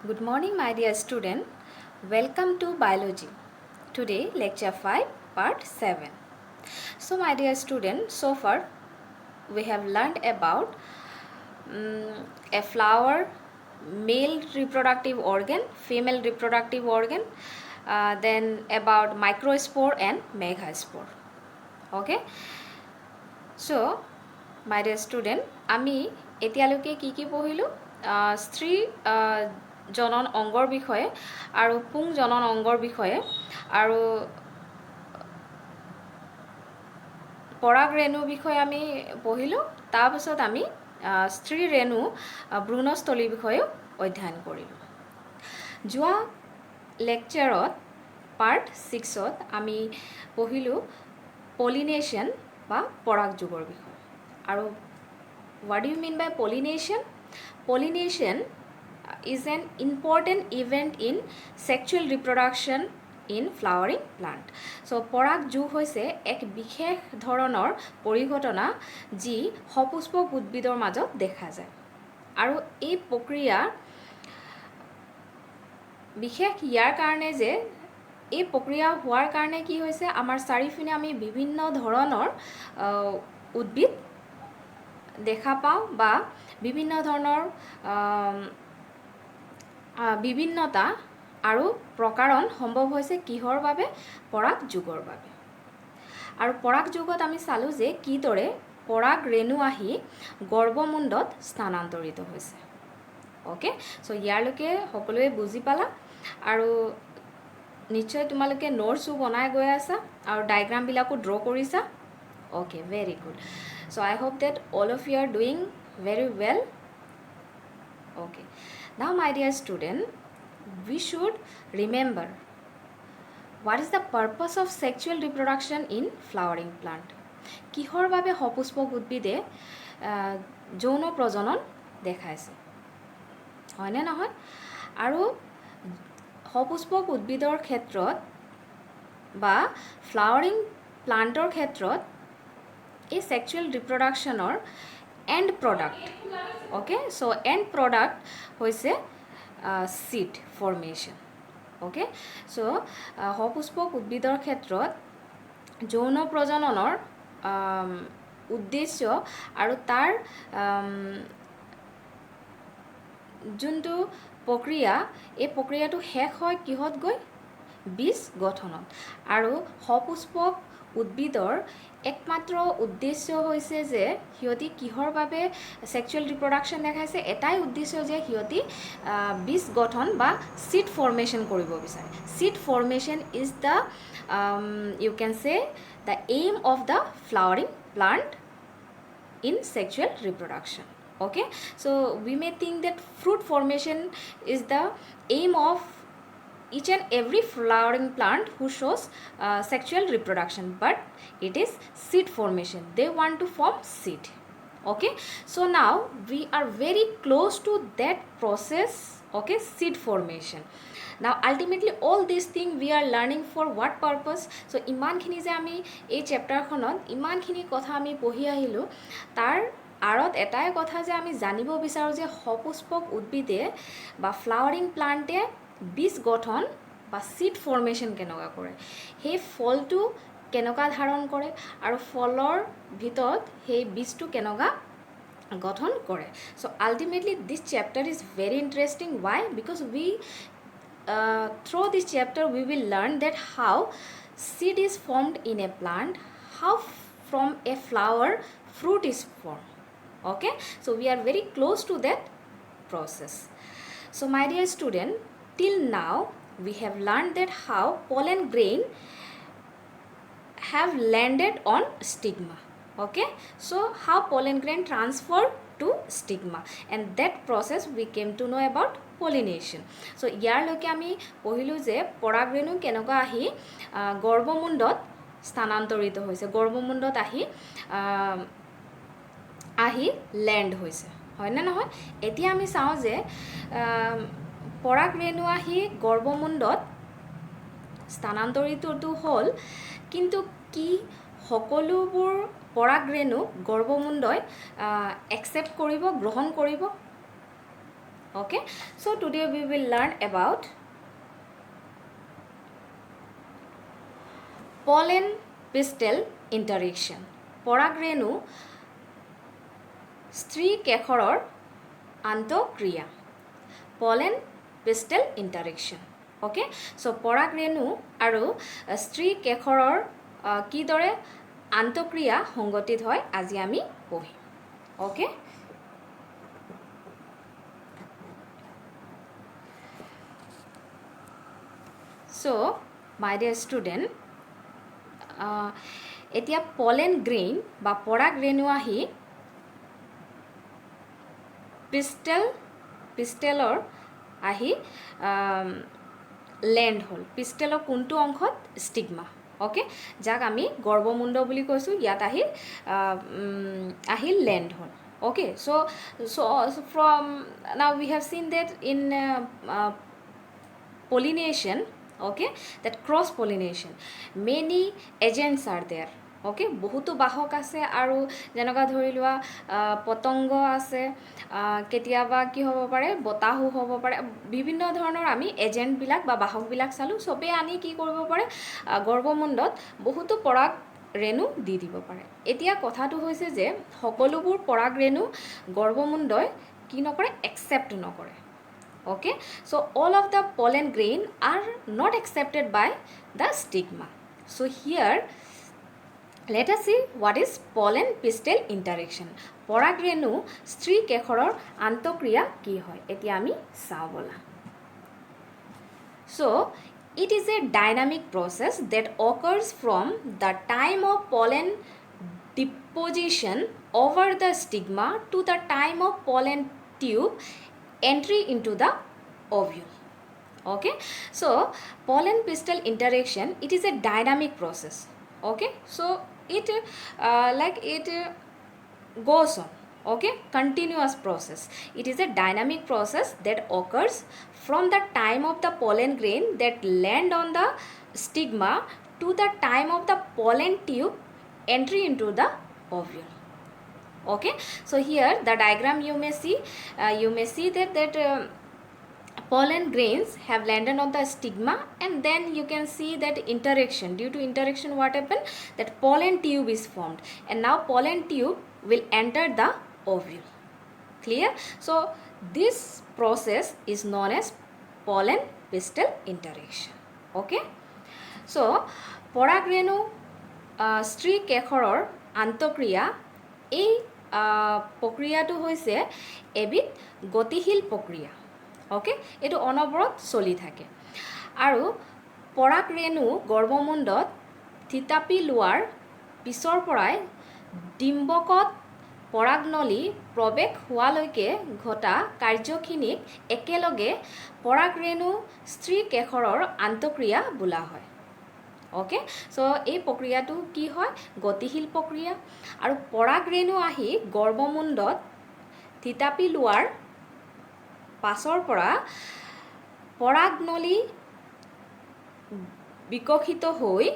Good morning, my dear student. Welcome to biology. Today, lecture 5, part 7. So, my dear student, so far we have learned about a flower, male reproductive organ, female reproductive organ, then about microspore and megaspore. Okay. So, my dear student, আমি এতিয়ালৈকে কি পঢ়িলোঁ স্ত্ৰী জনন অংগৰ বিষয়ে আৰু পুং জনন অংগৰ বিষয়ে আৰু পৰাগ ৰেণুৰ বিষয়ে আমি পঢ়িলোঁ তাৰপিছত আমি স্ত্ৰী ৰেণু ভ্ৰূণস্থলীৰ বিষয়েও অধ্যয়ন কৰিলোঁ যোৱা লেকচাৰত পাৰ্ট 6ত আমি পঢ়িলোঁ পলিনেশ্যন বা পৰাগ যুগৰ বিষয়ে আৰু what do you mean by pollination? Pollination is an important event in sexual reproduction in flowering plant. So পৰাগ যুগ হৈছে এক বিশেষ ধৰণৰ পৰিঘটনা যি সপুষ্পক উদ্ভিদৰ মাজত দেখা যায় আৰু এই প্ৰক্ৰিয়া বিশেষ ইয়াৰ কাৰণে যে এই প্ৰক্ৰিয়া হোৱাৰ কাৰণে কি হৈছে আমাৰ চাৰিফিনে আমি বিভিন্ন ধৰণৰ উদ্ভিদ দেখা পাওঁ বা বিভিন্ন ধৰণৰ বিভিন্নতা আৰু প্ৰকাৰণ সম্ভৱ হৈছে কিহৰ বাবে পৰাগ যুগৰ বাবে আৰু পৰাগ যুগত আমি চালোঁ যে কিদৰে পৰাগ ৰেণু আহি গৰ্ভমুণ্ডত স্থানান্তৰিত হৈছে ওকে সো ইয়াৰলৈকে সকলোৱে বুজি পালা আৰু নিশ্চয় তোমালোকে নোটছো বনাই গৈ আছা আৰু ডায়াগ্ৰামবিলাকো ড্ৰ কৰিছা okay very good so I hope that all of you are doing very well okay now my dear student we should remember what is the purpose of sexual reproduction in flowering plant কিহৰ বাবে সপুষ্পক উদ্ভিদে যৌন প্ৰজনন দেখাইছে হয়নে নহয় আৰু সপুষ্পক উদ্ভিদৰ ক্ষেত্ৰত বা ফ্লাৱাৰিং প্লান্টৰ ক্ষেত্ৰত এই sexual reproductionৰ end product okay so end product হৈছে seed formation okay so সপুষ্পক উদ্ভিদৰ ক্ষেত্ৰত যৌন প্ৰজননৰ উদ্দেশ্য আৰু তাৰ যোনটো প্ৰক্ৰিয়া এই প্ৰক্ৰিয়াটো শেষ হয় কিহত গৈ বীজ গঠনত আৰু সপুষ্পক উদ্ভিদৰ একমাত্ৰ উদ্দেশ্য হৈছে যে হিয়তি কিহৰ বাবে সেক্সুৱেল ৰিপ্ৰডাকশ্যন দেখাইছে এটাই উদ্দেশ্য যে হিয়তি বীজ গঠন বা সিড ফৰ্মেশ্যন কৰিব বিচাৰে seed formation is the you can say the aim of the flowering plant in sexual reproduction okay so we may think that fruit formation is the aim of each and every flowering plant who shows sexual reproduction but it is seed formation they want to form seed okay so now we are very close to that process okay seed formation now ultimately all these things we are learning for what purpose so iman khini je ami ei chapter khonot iman khini kotha ami pohi ahilu tar আৰত এটাই কথা যে আমি জানিব বিচাৰো যে সপুষ্পক উদ্ভিদে বা ফ্লাৱাৰিং প্লান্টে বীজ গঠন বা সিড ফৰ্মেশ্যন কেনেকুৱা কৰে সেই ফলটো কেনেকুৱা ধাৰণ কৰে আৰু ফলৰ ভিতৰত সেই বীজটো কেনেকুৱা গঠন কৰে so ultimately this chapter is very interesting why because we through this chapter we will learn that how seed is formed in a plant how from a flower fruit is formed okay so we are very close to that process so my dear student till now we have learned that how pollen grain have landed on stigma okay so how pollen grain transfer to stigma and that process we came to know about pollination so ইয়াৰ লৈকে আমি পঢ়িলো যে পৰাগ ৰেণু কেনেকুৱা আহি গৰ্ভমুণ্ডত স্থানান্তৰিত হৈছে গৰ্ভমুণ্ডত আহি land হৈছে হয় না নহয় এতিয়া আমি চাও যে পৰাগ ৰেণু আহি গৰ্ভমুণ্ডত স্থানান্তৰিতটো হ'ল কিন্তু কি সকলোবোৰ পৰাগ ৰেণু গৰ্ভমুণ্ডই একসেপ্ট কৰিব গ্ৰহণ কৰিব Okay, so today we will learn about pollen pistil interaction. পৰাগৰেণু স্ত্ৰী কেশৰৰ আন্তঃক্ৰিয়া, pollen pistil interaction. Okay, so পৰাগৰেণু আৰু স্ত্ৰী কেশৰৰ কিদৰে আন্তঃক্ৰিয়া সংগঠিত হয় আজি আমি পঢ়িম. Okay, so my dear student, এতিয়া pollen grain বা পৰাগৰেণু আহি পিষ্টেলৰ আহি লেণ্ড হ'ল. পিষ্টেলৰ কোনটো অংশত? ষ্টিগমা. অ'কে, যাক আমি গৰ্ভমুণ্ড বুলি কৈছোঁ, ইয়াত আহি লেণ্ড হ'ল. Okay, so from now we have seen that in pollination, okay, that cross pollination many agents are there. Okay, বহুতো বাহক আছে আৰু যেনেকুৱা ধৰি লোৱা পতংগ আছে, কেতিয়াবা কি হ'ব পাৰে, বতাহো হ'ব পাৰে, বিভিন্ন ধৰণৰ আমি এজেণ্টবিলাক বা বাহকবিলাক চালোঁ. চবেই আনি কি কৰিব পাৰে, গৰ্ভমুণ্ডত বহুতো পৰাগৰেণু দি দিব পাৰে. এতিয়া কথাটো হৈছে যে সকলোবোৰ পৰাগৰেণু গৰ্ভমুণ্ডই কি নকৰে, একচেপ্ট নকৰে. Okay, so all of the pollen grain are not accepted by the stigma. So here let us see what is pollen pistil interaction. পৰাগৰেণু স্ত্ৰী কেশৰৰ আন্তঃক্ৰিয়া কি হয় এতিয়া আমি চাওঁ বলা. So it is a dynamic process that occurs from the time of pollen deposition over the stigma to the time of pollen tube entry into the ovule. Okay, so pollen pistil interaction, it is a dynamic process. Okay, so it goes on. Okay, continuous process. It is a dynamic process that occurs from the time of the pollen grain that land on the stigma to the time of the pollen tube entry into the ovule. Okay, so here the diagram you may see that pollen grains have landed on the stigma, and then you can see that interaction, due to interaction what happened, that pollen tube is formed, and now pollen tube will enter the ovule. Clear? So this process is known as pollen pistil interaction. Okay, so পৰাগৰেণু স্ত্ৰী কেশৰৰ আন্তঃক্ৰিয়া, এই প্ৰক্ৰিয়াটো হৈছে এবিধ গতিশীল প্ৰক্ৰিয়া. Okay, এইটো অনবৰত চলি থাকে আৰু পৰাগৰেণু গৰ্ভমুণ্ডত থিতাপি লোৱাৰ পিছৰ পৰাই ডিম্বকত পৰাগনলী প্ৰৱেশ হোৱালৈকে ঘটা কাৰ্যখিনিক একেলগে পৰাগৰেণু স্ত্ৰী কেশৰৰ আন্তঃক্ৰিয়া বোলা হয়. অ'কে, চ' এই প্ৰক্ৰিয়াটো কি হয়, গতিশীল প্ৰক্ৰিয়া. আৰু পৰাগৰেণু আহি গৰ্ভমুণ্ডত থিতাপি লোৱাৰ পাছৰ পৰা পৰাগনলী বিকশিত হৈ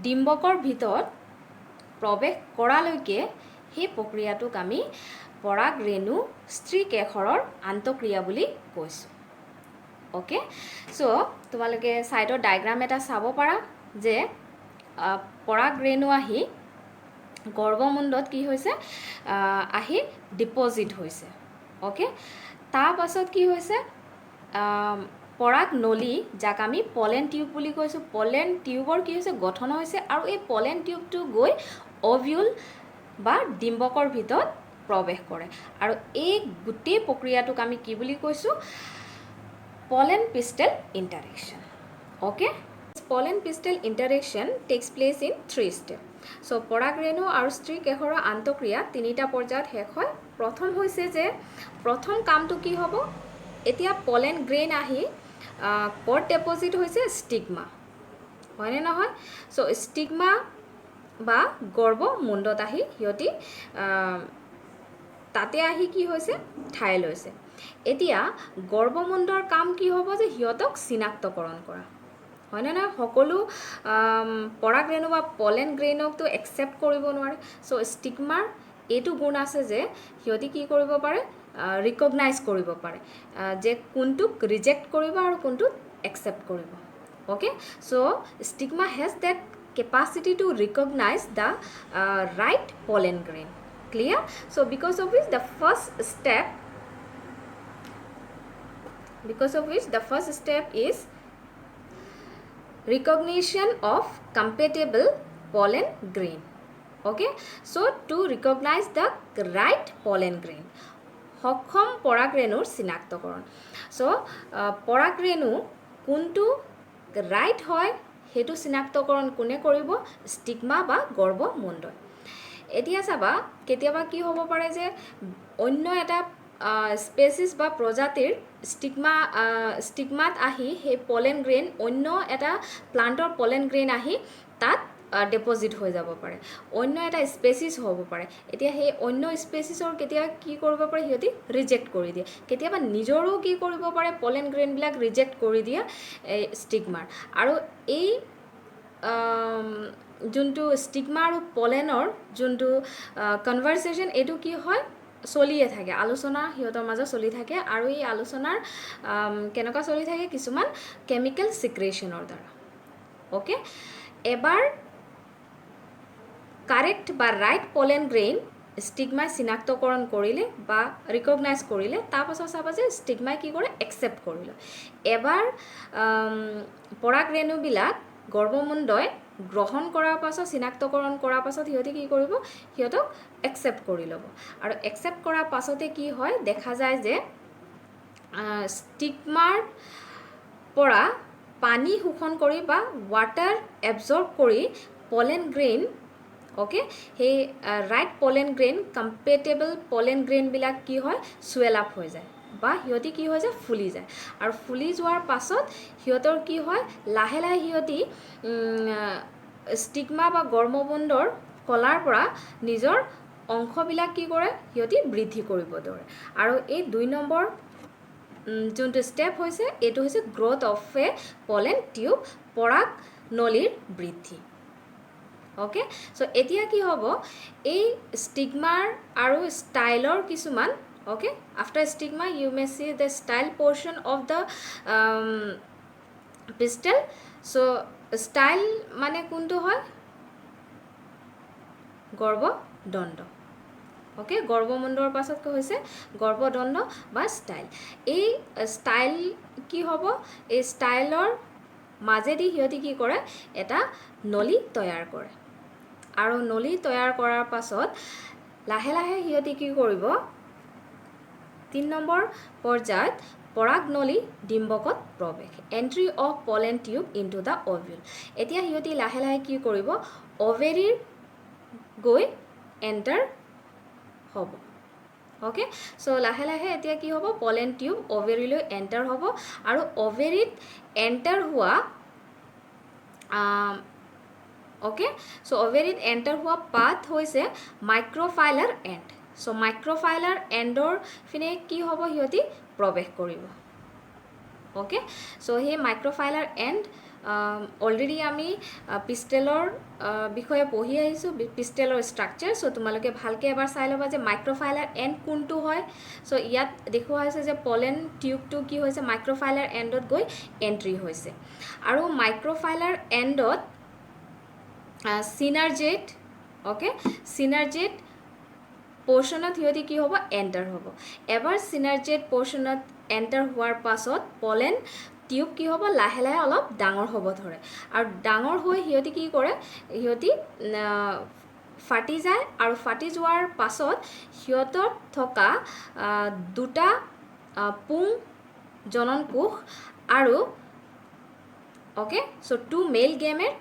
ডিম্বকৰ ভিতৰত প্ৰৱেশ কৰালৈকে সেই প্ৰক্ৰিয়াটোক আমি পৰাগৰেণু স্ত্ৰী কেশৰৰ আন্তঃক্ৰিয়া বুলি কৈছোঁ. অ'কে, চ' তোমালোকে ছাইডৰ ডায়েগ্ৰাম এটা চাব পাৰা যে পৰাগৰেণু আহি গৰ্ভমুণ্ডত কি হৈছে, আহি ডিপজিট হৈছে. অ'কে, তাৰ পাছত কি হৈছে, পৰাগনলী, যাক আমি পলেন টিউব বুলি কৈছোঁ, পলেন টিউবৰ কি হৈছে, গঠন হৈছে, আৰু এই পলেন টিউবটো গৈ অভিউল বা ডিম্বকৰ ভিতৰত প্ৰৱেশ কৰে. আৰু এই গোটেই প্ৰক্ৰিয়াটোক আমি কি বুলি কৈছোঁ, pollen pistil interaction. Okay, pollen pistil interaction takes place in 3 steps. So পৰাগৰেণু আৰু স্ত্ৰী কেশৰৰ আন্তঃক্ৰিয়া 3টা পৰ্যায়ত শেষ হয়. প্ৰথম হৈছে যে প্ৰথম কামটো কি হ'ব, এতিয়া পলেন গ্ৰেইন আহি ক'ত ডেপজিট হৈছে, ষ্টিগমা, হয়নে নহয়? চ' ষ্টিগমা বা গৰ্ভমুণ্ডত আহি সিহঁতি তাতে আহি কি হৈছে, ঠাই লৈছে. এতিয়া গৰ্ভমুণ্ডৰ কাম কি হ'ব যে সিহঁতক চিনাক্তকৰণ কৰা, হয়নে নহয়? সকলো পৰাগৰেণু বা পলেন গ্ৰেইনকতো একচেপ্ট কৰিব নোৱাৰে. চ' ষ্টিগমাৰ এইটো গুণ আছে যে সিহঁতি কি কৰিব পাৰে ৰিকগনাইজ কৰিব পাৰে যে কোনটোক ৰিজেক্ট কৰিব আৰু কোনটোক একচেপ্ট কৰিব okay so stigma has that capacity to recognize the right pollen grain clear so because of which the first step is recognition of compatible pollen grain okay so to recognize the right pollen grain সক্ষম পৰাগৰেণুৰ চিনাক্তকৰণ so পৰাগৰেণু কোনটো right হয় হেতু চিনাক্তকৰণ কোনে কৰিব stigma বা গৰ্ভমণ্ডল এতিয়া চাবা কেতিয়াবা কি হ'ব পাৰে যে অন্য এটা স্পেচিছ বা প্ৰজাতিৰ ষ্টিগমাত আহি সেই পলেন গ্ৰেইন অন্য এটা প্লান্টৰ পলেন গ্ৰেইন আহি তাত ডিপজিট হৈ যাব পাৰে অন্য এটা স্পেচিছ হ'ব পাৰে এতিয়া সেই অন্য স্পেচিছৰ কেতিয়া কি কৰিব পাৰে সিহঁতি ৰিজেক্ট কৰি দিয়ে কেতিয়াবা নিজৰো কি কৰিব পাৰে পলেন গ্ৰেইনবিলাক ৰিজেক্ট কৰি দিয়ে ষ্টিগমাৰ আৰু এই যোনটো ষ্টিগমা আৰু পলেনৰ যোনটো কনভাৰচেশ্যন এইটো কি হয় চলিয়ে থাকে আলোচনা সিহঁতৰ মাজত চলি থাকে আৰু এই আলোচনাৰ কেনেকুৱা চলি থাকে কিছুমান কেমিকেল সিক্ৰেশ্যনৰ দ্বাৰা ওকে এবাৰ কাৰেক্ট বা ৰাইট পলেন গ্ৰেইন ষ্টিগমাই চিনাক্তকৰণ কৰিলে বা ৰিকগনাইজ কৰিলে তাৰপাছত চাবা যে ষ্টিগমাই কি কৰে একচেপ্ট কৰিলে এবাৰ পৰাগৰেণুবিলাক গৰ্ভমণ্ডই গ্ৰহণ কৰাৰ পাছত চিনাক্তকৰণ কৰাৰ পাছত সিহঁতে কি কৰিব সিহঁতক একচেপ্ট কৰি ল'ব আৰু একচেপ্ট কৰাৰ পাছতে কি হয় দেখা যায় যে ষ্টিগমাৰ পৰা পানী শোষণ কৰি বা ৱাটাৰ এবজৰ্ব কৰি পলেন গ্ৰেইন ওকে সেই right pollen grain compatible pollen গ্ৰেইনবিলাক কি হয় চুৱেল আপ হৈ যায় বা সিহঁতি কি হৈ যায় ফুলি যায় আৰু ফুলি যোৱাৰ পাছত সিহঁতৰ কি হয় লাহে লাহে সিহঁতি ষ্টিগমা বা গৰ্ভমণ্ডলৰ কলাৰ পৰা নিজৰ অংশবিলাক কি কৰে সিহঁতি বৃদ্ধি কৰিব ধৰে আৰু এই 2 নম্বৰ যোনটো ষ্টেপ হৈছে এইটো হৈছে growth of a pollen tube পৰাগ নলীৰ বৃদ্ধি ওকে সো এতিয়া কি হ'ব এই ষ্টিগমাৰ আৰু ষ্টাইলৰ কিছুমান okay after stigma you may see the style portion of the pistil so style মানে কোনটো হয় গৰ্ভদণ্ড ওকে গৰ্ভমণ্ডলৰ পাছত কি হৈছে গৰ্ভদণ্ড বা ষ্টাইল এই ষ্টাইল কি হ'ব এই ষ্টাইলৰ মাজেদি সিহঁতি কি কৰে এটা নলী তৈয়াৰ কৰে আৰু নলী তৈয়াৰ কৰাৰ পাছত লাহে লাহে সিহঁতি কি কৰিব 3 নম্বৰ পৰ্যায়ত পৰাগনলী ডিম্বকত প্ৰৱেশ entry of pollen tube into da ovule এতিয়া সিহঁতি লাহে লাহে কি কৰিব ওভেৰীৰ গৈ এণ্টাৰ হ'ব ওকে সো লাহে লাহে এতিয়া কি হ'ব পলেন টিউব ওভেৰীলৈ এণ্টাৰ হ'ব আৰু ওভেৰীত এণ্টাৰ হোৱা ওকে সো ওভেৰীত এণ্টাৰ হোৱা পাথ হৈছে মাইক্ৰ'ফাইলাৰ এণ্ড সো মাইক্ৰ'ফাইলাৰ এণ্ডৰ ফিনে কি হ'ব সিহঁতি প্ৰৱেশ কৰিব ওকে সো সেই মাইক্ৰ'ফাইলাৰ এণ্ড অলৰেডি আমি পিষ্টেলৰ বিষয়ে পঢ়ি আহিছোঁ পিষ্টেলৰ ষ্ট্ৰাকচাৰ সো তোমালোকে ভালকৈ এবাৰ চাই ল'বা যে মাইক্ৰ'ফাইলাৰ এণ্ড কোনটো হয় সো ইয়াত দেখুওৱা হৈছে যে পলেন টিউবটো কি হৈছে মাইক্ৰ'ফাইলাৰ এণ্ডত গৈ এণ্ট্ৰি হৈছে আৰু মাইক্ৰ'ফাইলাৰ এণ্ডত সিনাৰ্জেট ওকে সিনাৰ্জেট পোৰ্শনত সিহঁতি কি হ'ব এণ্টাৰ হ'ব এবাৰ সিনাৰ্জেট পোৰ্শনত এণ্টাৰ হোৱাৰ পাছত পলেন টিউব কি হ'ব লাহে লাহে অলপ ডাঙৰ হ'ব ধৰে আৰু ডাঙৰ হৈ সিহঁতি কি কৰে সিহঁতি ফাটি যায় আৰু ফাটি যোৱাৰ পাছত সিহঁতত থকা দুটা পুং জনন কোষ আৰু okay so 2 male gamete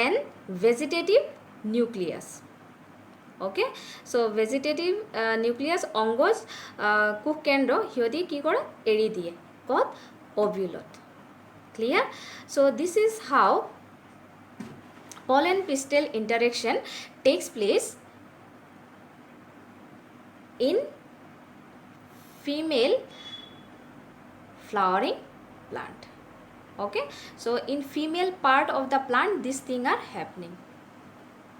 and vegetative nucleus okay so vegetative nucleus অংগজ কোষ কেন্দ্ৰ সিহঁতি কি কৰে এৰি দিয়ে ক'ত ওভিউলত clear so this is how pollen pistil interaction takes place in female flowering plant okay so in female part of the plant this thing are happening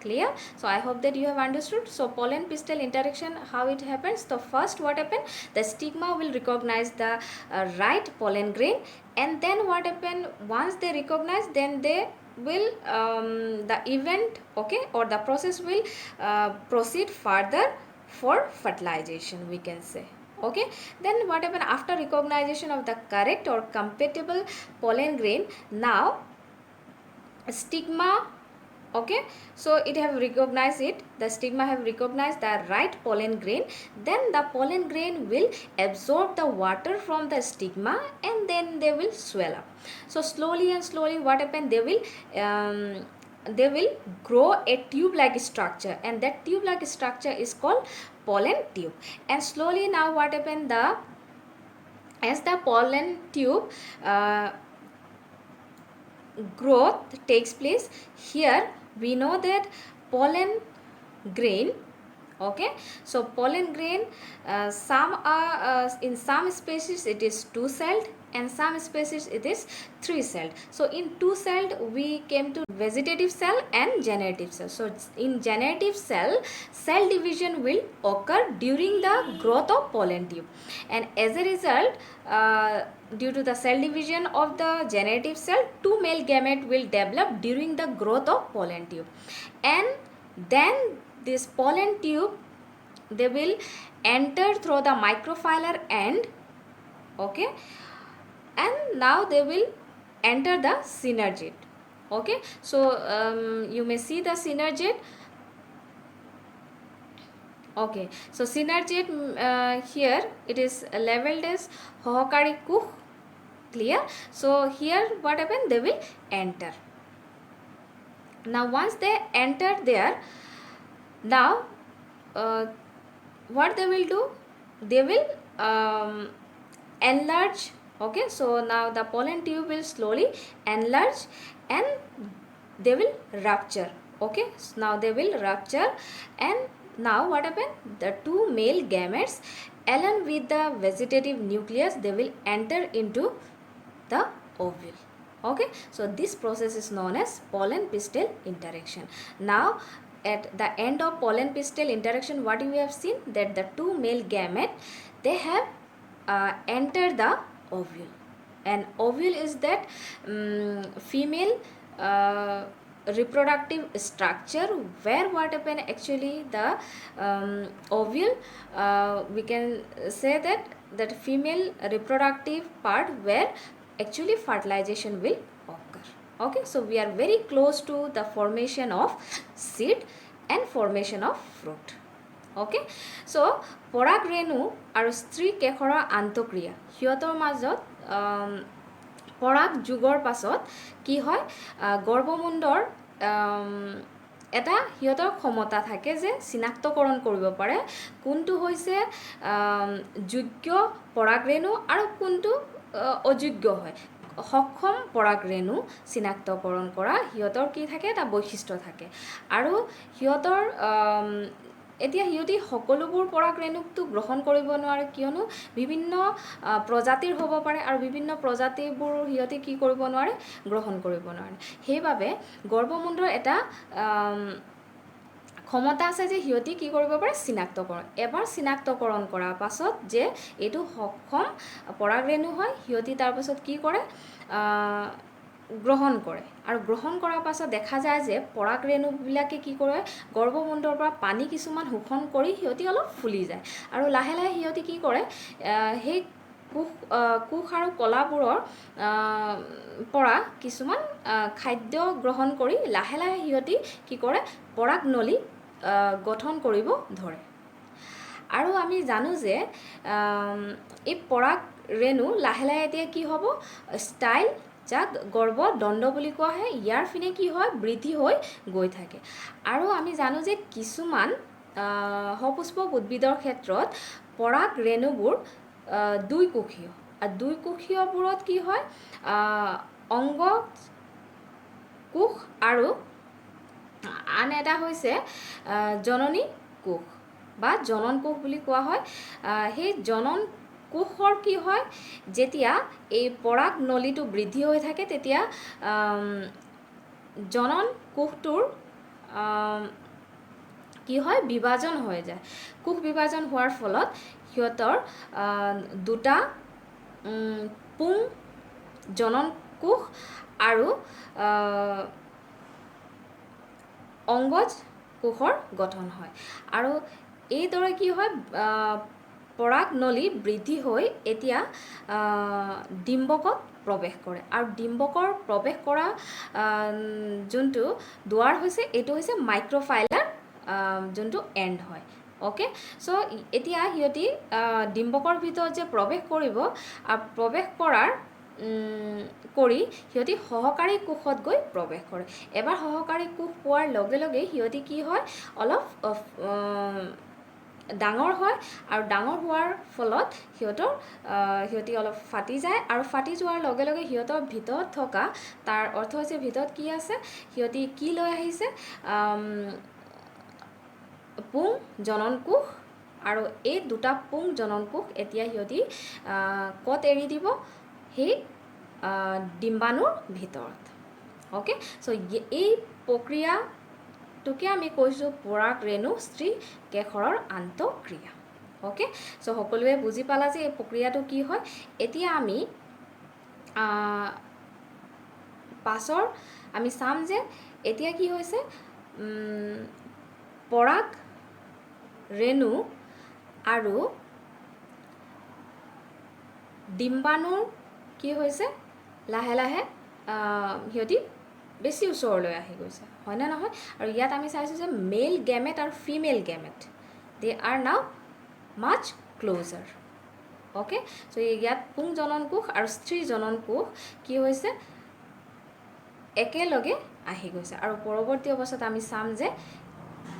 Clear? So I hope that you have understood. So pollen pistil interaction, how it happens? So first what happens? The stigma will recognize the right pollen grain, and then what happens? Once they recognize, then they will the event, okay, or the process will proceed further for fertilization, we can say. Okay, then what happen after recognition of the correct or compatible pollen grain? Now stigma, okay, so it have recognized it, the stigma have recognized the right pollen grain, then the pollen grain will absorb the water from the stigma and then they will swell up. So slowly and slowly what happen, they will grow a tube like structure, and that tube like structure is called pollen tube. And slowly now what happen, as the pollen tube growth takes place, here we know that pollen grain, okay, so pollen grain some are in some species it is two celled and some species it is three celled. So in two celled we came to vegetative cell and generative cell. So in generative cell, cell division will occur during the growth of pollen tube, and as a result due to the cell division of the generative cell, two male gamete will develop during the growth of pollen tube, and then this pollen tube they will enter through the microfilar end, okay, and now they will enter the synergate, okay. So you may see the synergate, okay. So synergate here it is labeled as Hohokari Kuch. Clear? So here what happened, they will enter. Now once they enter there, now what they will do, they will enlarge, okay. So now the pollen tube will slowly enlarge and they will rupture, okay. So now they will rupture, and now what happened, the two male gametes along with the vegetative nucleus, they will enter into the ovule, okay. So this process is known as pollen pistil interaction. Now at the end of pollen pistil interaction, what we have seen, that the two male gamete they have entered the ovule, and ovule is that female reproductive structure where what happen, actually the ovule we can say that female reproductive part where actually fertilization will occur, okay. So we are very close to the formation of seed and formation of fruit, okay. So পৰাগ ৰেণু আৰু স্ত্ৰী কেশৰৰ আন্তঃক্ৰিয়া, সিহঁতৰ মাজত পৰাগ যুগৰ পাছত কি হয়, গৰ্ভমুণ্ডৰ এটা সিহঁতৰ ক্ষমতা থাকে যে চিনাক্তকৰণ কৰিব পাৰে কোনটো হৈছে যোগ্য পৰাগ ৰেণু আৰু কোনটো অযোগ্য হয়। সক্ষম পৰাগ ৰেণু চিনাক্তকৰণ কৰা সিহঁতৰ কি থাকে, এটা বৈশিষ্ট্য থাকে। আৰু সিহঁতৰ এতিয়া সিহঁতি সকলোবোৰ পৰাগ ৰেণুকটো গ্ৰহণ কৰিব নোৱাৰে, কিয়নো বিভিন্ন প্ৰজাতিৰ হ'ব পাৰে আৰু বিভিন্ন প্ৰজাতিবোৰ সিহঁতি কি কৰিব নোৱাৰে, গ্ৰহণ কৰিব নোৱাৰে। সেইবাবে গৰ্ভমুণ্ডৰ এটা ক্ষমতা আছে যে সিহঁতি কি কৰিব পাৰে, চিনাক্তকৰণ। এবাৰ চিনাক্তকৰণ কৰাৰ পাছত যে এইটো সক্ষম পৰাগ ৰেণু হয়, সিহঁতি তাৰপাছত কি কৰে, গ্ৰহণ কৰে। আৰু গ্ৰহণ কৰাৰ পাছত দেখা যায় যে পৰাগ ৰেণুবিলাকে কি কৰে, গৰ্ভমুণ্ডৰ পৰা পানী কিছুমান শোষণ কৰি সিহঁতি অলপ ফুলি যায়, আৰু লাহে লাহে সিহঁতি কি কৰে, সেই কোষ আৰু কলাবোৰৰ পৰা কিছুমান খাদ্য গ্ৰহণ কৰি লাহে লাহে সিহঁতি কি কৰে, পৰাগ নলী গঠন কৰিব ধৰে। আৰু আমি জানো যে এই পৰাগ ৰেণু লাহে লাহে এতিয়া কি হ'ব, ষ্টাইল, যাক গৰ্ভদণ্ড বুলি কোৱা হয়, ইয়াৰ পিনে কি হয়, বৃদ্ধি হৈ গৈ থাকে। আৰু আমি জানো যে কিছুমান সপুষ্পক উদ্ভিদৰ ক্ষেত্ৰত পৰাগ ৰেণুবোৰ দুইকোষীয়, আৰু দুইকোষীয়বোৰত কি হয়, অংগ কোষ আৰু আন এটা হৈছে জননী কোষ বা জনন কোষ বুলি কোৱা হয়। সেই জনন কোষৰ কি হয়, যেতিয়া এই পৰাগ নলীটো বৃদ্ধি হৈ থাকে তেতিয়া জনন কোষটোৰ কি হয় বিভাজন হৈ যায় কোষ বিভাজন হোৱাৰ ফলত সিহঁতৰ দুটা পুং জনন কোষ আৰু অংগজ কোষৰ গঠন হয় আৰু এইদৰে কি হয় পৰাগ নলী বৃদ্ধি হৈ এতিয়া ডিম্বকত প্ৰৱেশ কৰে আৰু ডিম্বকৰ প্ৰৱেশ কৰা যোনটো দুৱাৰ হৈছে এইটো হৈছে মাইক্ৰ'ফাইলাৰ যোনটো এণ্ড হয় অ'কে চ' এতিয়া সিহঁতি ডিম্বকৰ ভিতৰত যে প্ৰৱেশ কৰিব আৰু প্ৰৱেশ কৰাৰ কৰি সিহঁতি সহকাৰী কোষত গৈ প্ৰৱেশ কৰে এবাৰ সহকাৰী কোষ পোৱাৰ লগে লগে সিহঁতি কি হয় অলপ ডাঙৰ হয় আৰু ডাঙৰ হোৱাৰ ফলত সিহঁতি অলপ ফাটি যায় আৰু ফাটি যোৱাৰ লগে লগে সিহঁতৰ ভিতৰত থকা তাৰ অৰ্থ হৈছে ভিতৰত কি আছে সিহঁতি কি লৈ আহিছে পুং জনন কোষ আৰু এই দুটা পুং জনন কোষ এতিয়া সিহঁতি ক'ত এৰি দিব সেই ডিম্বাণুৰ ভিতৰত অ'কে চ' এই প্ৰক্ৰিয়াটোকে আমি কৈছোঁ পৰাগ ৰেণু স্ত্ৰী কেশৰৰ আন্তঃক্ৰিয়া অ'কে চ' সকলোৱে বুজি পালা যে এই প্ৰক্ৰিয়াটো কি হয় এতিয়া আমি পাছৰ আমি চাম যে এতিয়া কি হৈছে পৰাগ ৰেণু আৰু ডিম্বাণুৰ কি হৈছে লাহে লাহে সিহঁতি বেছি ওচৰলৈ আহি গৈছে হয়নে নহয় আৰু ইয়াত আমি চাইছোঁ যে মেল গেমেট আৰু ফিমেল গেমেট দে আৰ নাও মাছ ক্লোজাৰ অ'কে চ' ইয়াত পুং জনন কোষ আৰু স্ত্ৰী জনন কোষ কি হৈছে একেলগে আহি গৈছে আৰু পৰৱৰ্তী অৱস্থাত আমি চাম যে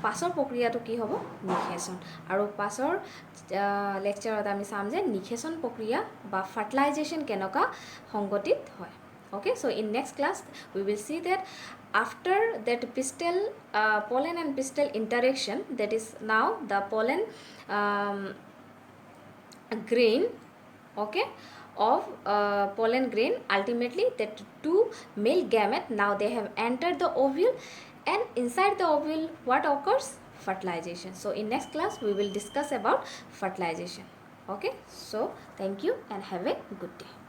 পাছৰ প্ৰক্ৰিয়াটো কি হ'ব নিষেচন আৰু পাছৰ লেকচাৰত আমি চাম যে নিষেচন প্ৰক্ৰিয়া বা ফাৰ্টিলাইজেশ্যন কেনেকুৱা সংগঠিত হয় okay so in next class we will see that after that pistil pollen and pistil interaction that is now the pollen grain okay of pollen grain ultimately that two male gamete now they have entered the ovule and inside the ovule what occurs fertilization so in next class we will discuss about fertilization okay so thank you and have a good day